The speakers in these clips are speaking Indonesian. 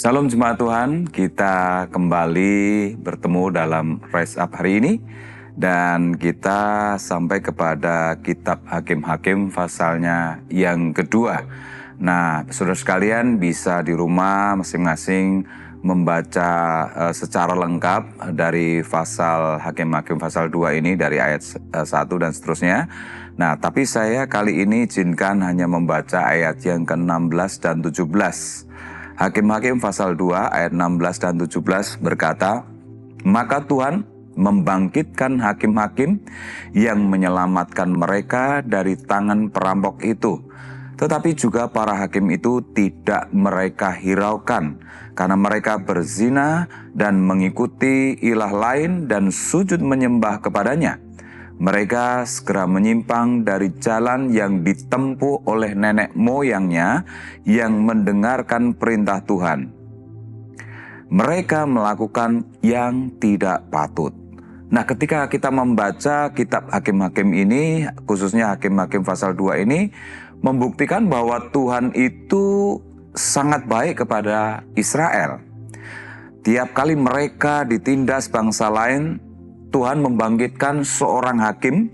Salam jemaat Tuhan, kita kembali bertemu dalam Rise Up hari ini dan kita sampai kepada kitab Hakim-Hakim pasalnya yang kedua. Nah, saudara sekalian bisa di rumah masing-masing membaca secara lengkap dari pasal Hakim-Hakim pasal 2 ini dari ayat 1 dan seterusnya. Nah, tapi saya kali ini izinkan hanya membaca ayat yang ke-16 dan 17. Hakim-Hakim pasal 2 ayat 16 dan 17 berkata, "Maka Tuhan membangkitkan hakim-hakim yang menyelamatkan mereka dari tangan perampok itu. Tetapi juga para hakim itu tidak mereka hiraukan, karena mereka berzina dan mengikuti ilah lain dan sujud menyembah kepadanya. Mereka segera menyimpang dari jalan yang ditempuh oleh nenek moyangnya yang mendengarkan perintah Tuhan. Mereka melakukan yang tidak patut. Nah, ketika kita membaca kitab Hakim-Hakim ini, khususnya Hakim-Hakim pasal 2 ini, membuktikan bahwa Tuhan itu sangat baik kepada Israel. Tiap kali mereka ditindas bangsa lain, Tuhan membangkitkan seorang hakim,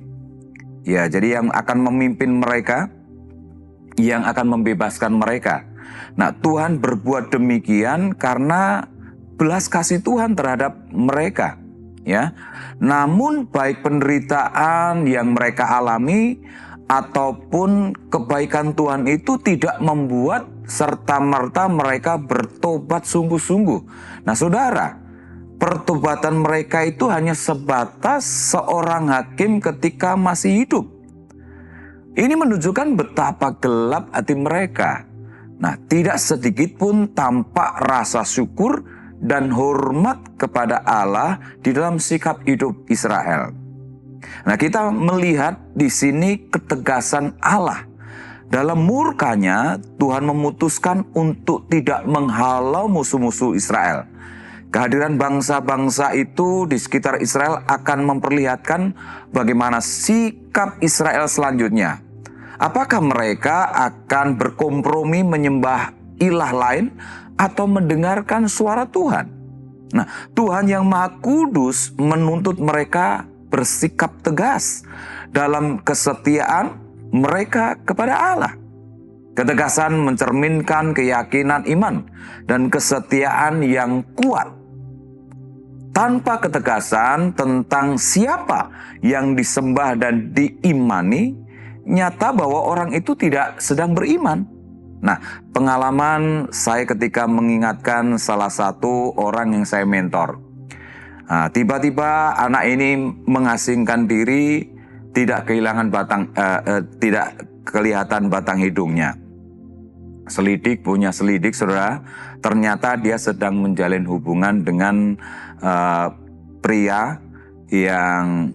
ya, jadi yang akan memimpin mereka, yang akan membebaskan mereka. Nah, Tuhan berbuat demikian karena belas kasih Tuhan terhadap mereka, ya. Namun baik penderitaan yang mereka alami ataupun kebaikan Tuhan itu tidak membuat serta-merta mereka bertobat sungguh-sungguh. Nah, saudara, pertobatan mereka itu hanya sebatas seorang hakim ketika masih hidup. Ini menunjukkan betapa gelap hati mereka. Nah, tidak sedikit pun tampak rasa syukur dan hormat kepada Allah di dalam sikap hidup Israel. Nah, kita melihat di sini ketegasan Allah. Dalam murkanya, Tuhan memutuskan untuk tidak menghalau musuh-musuh Israel. Kehadiran bangsa-bangsa itu di sekitar Israel akan memperlihatkan bagaimana sikap Israel selanjutnya. Apakah mereka akan berkompromi menyembah ilah lain atau mendengarkan suara Tuhan? Nah, Tuhan yang Maha Kudus menuntut mereka bersikap tegas dalam kesetiaan mereka kepada Allah. Ketegasan mencerminkan keyakinan iman dan kesetiaan yang kuat. Tanpa ketegasan tentang siapa yang disembah dan diimani, nyata bahwa orang itu tidak sedang beriman. Nah, pengalaman saya ketika mengingatkan salah satu orang yang saya mentor. Nah, tiba-tiba anak ini mengasingkan diri, tidak kelihatan batang hidungnya. Punya selidik, saudara. Ternyata dia sedang menjalin hubungan dengan pria yang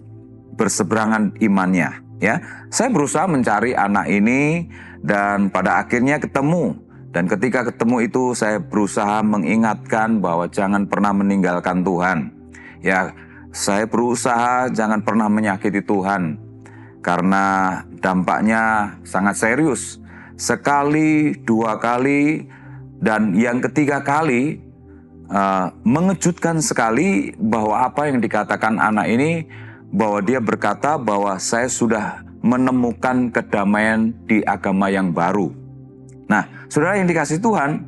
berseberangan imannya. Ya, saya berusaha mencari anak ini dan pada akhirnya ketemu. Dan ketika ketemu itu saya berusaha mengingatkan bahwa jangan pernah meninggalkan Tuhan. Ya, saya berusaha jangan pernah menyakiti Tuhan karena dampaknya sangat serius. Sekali, dua kali, dan yang ketiga kali mengejutkan sekali bahwa apa yang dikatakan anak ini, bahwa dia berkata bahwa saya sudah menemukan kedamaian di agama yang baru. Nah, saudara yang dikasih Tuhan,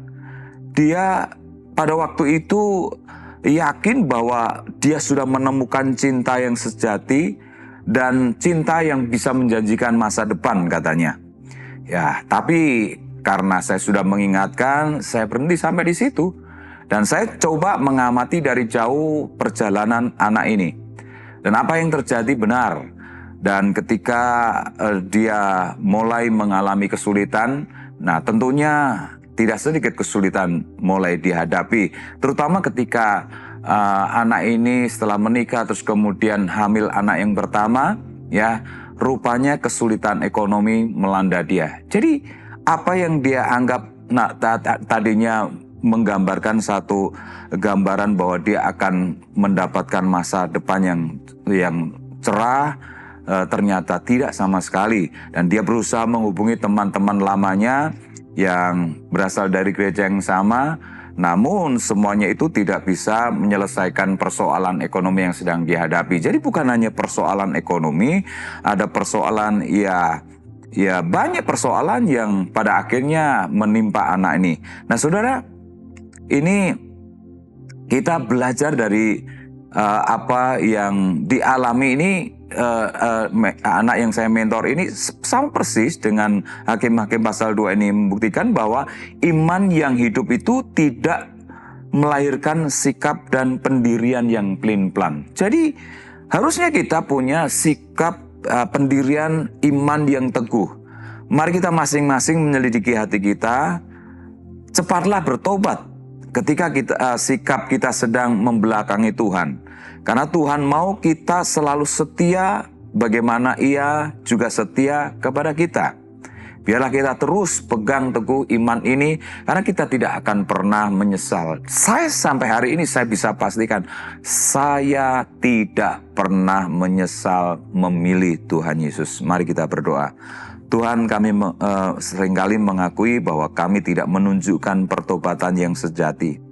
dia pada waktu itu yakin bahwa dia sudah menemukan cinta yang sejati dan cinta yang bisa menjanjikan masa depan, katanya. Ya, tapi karena saya sudah mengingatkan, saya berhenti sampai di situ. Dan saya coba mengamati dari jauh perjalanan anak ini. Dan apa yang terjadi benar. Dan ketika dia mulai mengalami kesulitan, nah tentunya tidak sedikit kesulitan mulai dihadapi. Terutama ketika anak ini setelah menikah terus kemudian hamil anak yang pertama, ya rupanya kesulitan ekonomi melanda dia. Jadi apa yang dia anggap tadinya menggambarkan satu gambaran bahwa dia akan mendapatkan masa depan yang cerah, ternyata tidak sama sekali. Dan dia berusaha menghubungi teman-teman lamanya yang berasal dari gereja yang sama, namun semuanya itu tidak bisa menyelesaikan persoalan ekonomi yang sedang dihadapi. Jadi bukan hanya persoalan ekonomi, ada persoalan ya banyak persoalan yang pada akhirnya menimpa anak ini. Nah, saudara, ini kita belajar dari apa yang dialami ini anak yang saya mentor ini sama persis dengan Hakim-Hakim pasal 2 ini membuktikan bahwa iman yang hidup itu tidak melahirkan sikap dan pendirian yang pelin-pelan. Jadi harusnya kita punya sikap pendirian iman yang teguh. Mari kita masing-masing menyelidiki hati kita, cepatlah bertobat ketika sikap kita sedang membelakangi Tuhan. Karena Tuhan mau kita selalu setia, bagaimana Ia juga setia kepada kita. Biarlah kita terus pegang teguh iman ini, karena kita tidak akan pernah menyesal. Saya sampai hari ini saya bisa pastikan, saya tidak pernah menyesal memilih Tuhan Yesus. Mari kita berdoa. Tuhan, kami seringkali mengakui bahwa kami tidak menunjukkan pertobatan yang sejati.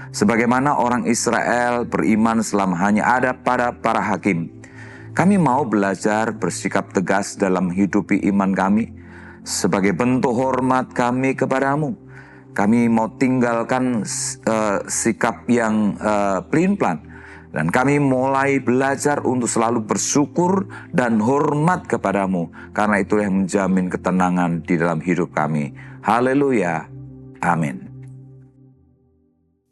Sebagaimana orang Israel beriman selama hanya ada pada para hakim. Kami mau belajar bersikap tegas dalam hidupi iman kami. Sebagai bentuk hormat kami kepadamu, kami mau tinggalkan sikap yang pelin-pelan. Dan kami mulai belajar untuk selalu bersyukur dan hormat kepadamu. Karena itu yang menjamin ketenangan di dalam hidup kami. Haleluya. Amin.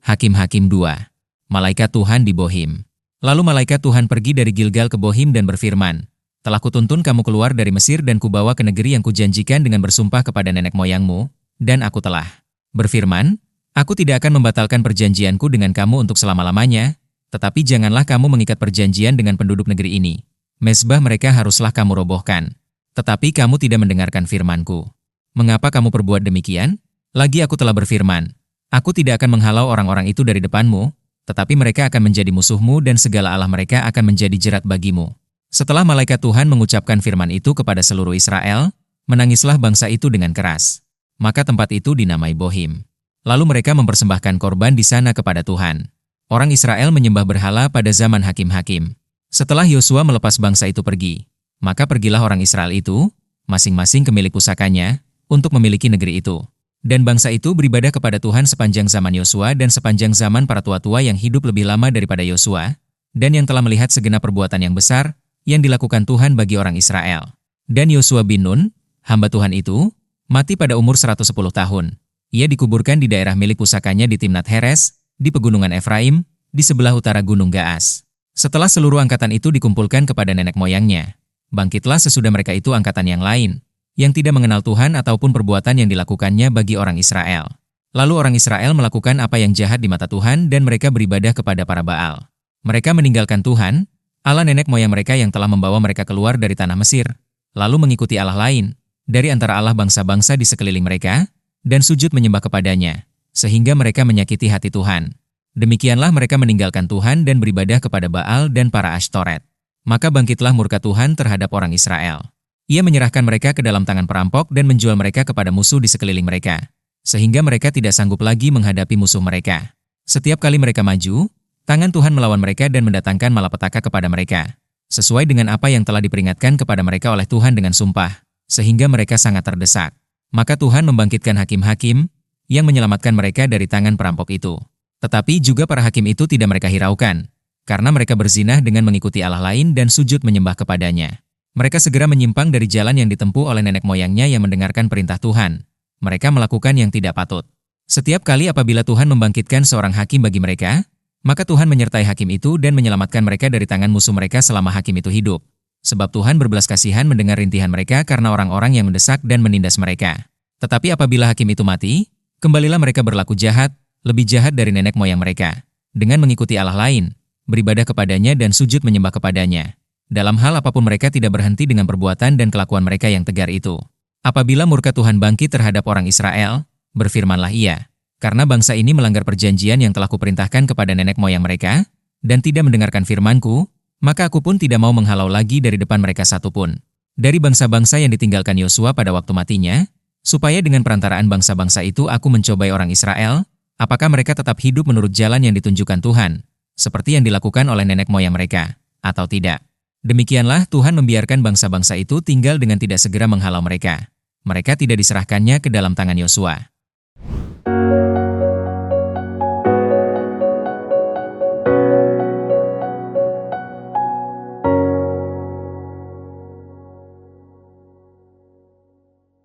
Hakim-Hakim 2. Malaikat Tuhan di Bohim. Lalu malaikat Tuhan pergi dari Gilgal ke Bohim dan berfirman, "Telah kutuntun kamu keluar dari Mesir dan kubawa ke negeri yang kujanjikan dengan bersumpah kepada nenek moyangmu, dan aku telah berfirman, aku tidak akan membatalkan perjanjianku dengan kamu untuk selama-lamanya, tetapi janganlah kamu mengikat perjanjian dengan penduduk negeri ini. Mezbah mereka haruslah kamu robohkan. Tetapi kamu tidak mendengarkan firmanku. Mengapa kamu perbuat demikian? Lagi aku telah berfirman, aku tidak akan menghalau orang-orang itu dari depanmu, tetapi mereka akan menjadi musuhmu dan segala allah mereka akan menjadi jerat bagimu." Setelah malaikat Tuhan mengucapkan firman itu kepada seluruh Israel, menangislah bangsa itu dengan keras. Maka tempat itu dinamai Bohim. Lalu mereka mempersembahkan korban di sana kepada Tuhan. Orang Israel menyembah berhala pada zaman hakim-hakim. Setelah Yosua melepas bangsa itu pergi, maka pergilah orang Israel itu, masing-masing ke milik pusakanya, untuk memiliki negeri itu. Dan bangsa itu beribadah kepada Tuhan sepanjang zaman Yosua dan sepanjang zaman para tua-tua yang hidup lebih lama daripada Yosua, dan yang telah melihat segenap perbuatan yang besar yang dilakukan Tuhan bagi orang Israel. Dan Yosua bin Nun, hamba Tuhan itu, mati pada umur 110 tahun. Ia dikuburkan di daerah milik pusakanya di Timnat Heres, di pegunungan Efraim, di sebelah utara Gunung Gaas. Setelah seluruh angkatan itu dikumpulkan kepada nenek moyangnya, bangkitlah sesudah mereka itu angkatan yang lain, yang tidak mengenal Tuhan ataupun perbuatan yang dilakukannya bagi orang Israel. Lalu orang Israel melakukan apa yang jahat di mata Tuhan dan mereka beribadah kepada para Baal. Mereka meninggalkan Tuhan, Allah nenek moyang mereka yang telah membawa mereka keluar dari tanah Mesir, lalu mengikuti Allah lain, dari antara Allah bangsa-bangsa di sekeliling mereka, dan sujud menyembah kepadanya, sehingga mereka menyakiti hati Tuhan. Demikianlah mereka meninggalkan Tuhan dan beribadah kepada Baal dan para Ashtoret. Maka bangkitlah murka Tuhan terhadap orang Israel. Ia menyerahkan mereka ke dalam tangan perampok dan menjual mereka kepada musuh di sekeliling mereka, sehingga mereka tidak sanggup lagi menghadapi musuh mereka. Setiap kali mereka maju, tangan Tuhan melawan mereka dan mendatangkan malapetaka kepada mereka, sesuai dengan apa yang telah diperingatkan kepada mereka oleh Tuhan dengan sumpah, sehingga mereka sangat terdesak. Maka Tuhan membangkitkan hakim-hakim yang menyelamatkan mereka dari tangan perampok itu. Tetapi juga para hakim itu tidak mereka hiraukan, karena mereka berzinah dengan mengikuti Allah lain dan sujud menyembah kepadanya. Mereka segera menyimpang dari jalan yang ditempuh oleh nenek moyangnya yang mendengarkan perintah Tuhan. Mereka melakukan yang tidak patut. Setiap kali apabila Tuhan membangkitkan seorang hakim bagi mereka, maka Tuhan menyertai hakim itu dan menyelamatkan mereka dari tangan musuh mereka selama hakim itu hidup. Sebab Tuhan berbelas kasihan mendengar rintihan mereka karena orang-orang yang mendesak dan menindas mereka. Tetapi apabila hakim itu mati, kembalilah mereka berlaku jahat, lebih jahat dari nenek moyang mereka, dengan mengikuti Allah lain, beribadah kepadanya dan sujud menyembah kepadanya. Dalam hal apapun mereka tidak berhenti dengan perbuatan dan kelakuan mereka yang tegar itu. Apabila murka Tuhan bangkit terhadap orang Israel, berfirmanlah Ia, karena bangsa ini melanggar perjanjian yang telah kuperintahkan kepada nenek moyang mereka, dan tidak mendengarkan firman-Ku, maka aku pun tidak mau menghalau lagi dari depan mereka satupun. Dari bangsa-bangsa yang ditinggalkan Yosua pada waktu matinya, supaya dengan perantaraan bangsa-bangsa itu aku mencobai orang Israel, apakah mereka tetap hidup menurut jalan yang ditunjukkan Tuhan, seperti yang dilakukan oleh nenek moyang mereka, atau tidak. Demikianlah Tuhan membiarkan bangsa-bangsa itu tinggal dengan tidak segera menghalau mereka. Mereka tidak diserahkannya ke dalam tangan Yosua.